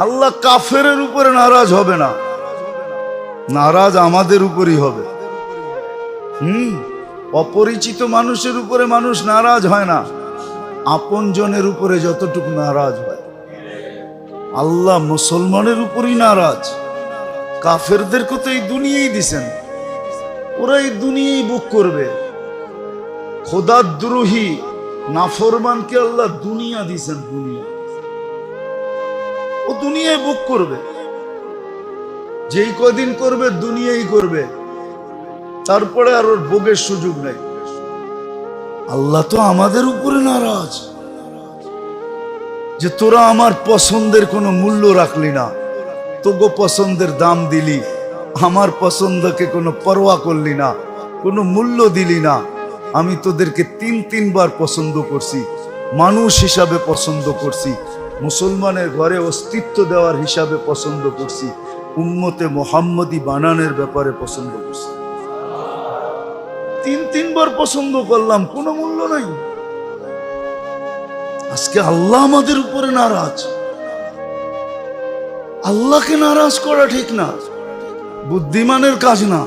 আল্লাহ কাফেরের উপরে নারাজ হবে না, নারাজ আমাদের উপরই হবে। অপরিচিত মানুষের উপরে মানুষ নারাজ হয় না, আপনজনের উপরে যতটুকু নারাজ হয়। আল্লাহ মুসলমানের উপরই নারাজ। কাফেরদেরকে তো এই দুনিয়াই দিছেন, ওরা এই দুনিয়াই বুক করবে। খোদাদ্রোহী নাফরমানকে আল্লাহ দুনিয়া দিছেন, দুনিয়া, ও দুনিয়ায় বুক করবে। যেই কদিন করবে দুনিয়াই করবে, তারপরে আর ওর ভোগের সুযোগ নাই। আল্লাহ তো আমাদের উপরে নারাজ যে তোরা আমার পছন্দের কোনো মূল্য রাখলি না, তোগো পছন্দের দাম দিলি, আমার পছন্দকে কোনো পরোয়া করলি না, কোনো মূল্য দিলি না। আমি তোদেরকে তিনবার পছন্দ করছি, মানুষ হিসাবে পছন্দ করছি, মুসলমানের ঘরে অস্তিত্ব দেওয়ার হিসাবে পছন্দ করছি, উম্মতে মুহাম্মদী বানানোর ব্যাপারে পছন্দ করছি। তিনবার পছন্দ করলাম, কোনো মূল্য নাই। আজকে আল্লাহ আমাদের উপরে নারাজ। আল্লাহকে নারাজ করা ঠিক না, বুদ্ধিমানের কাজ না।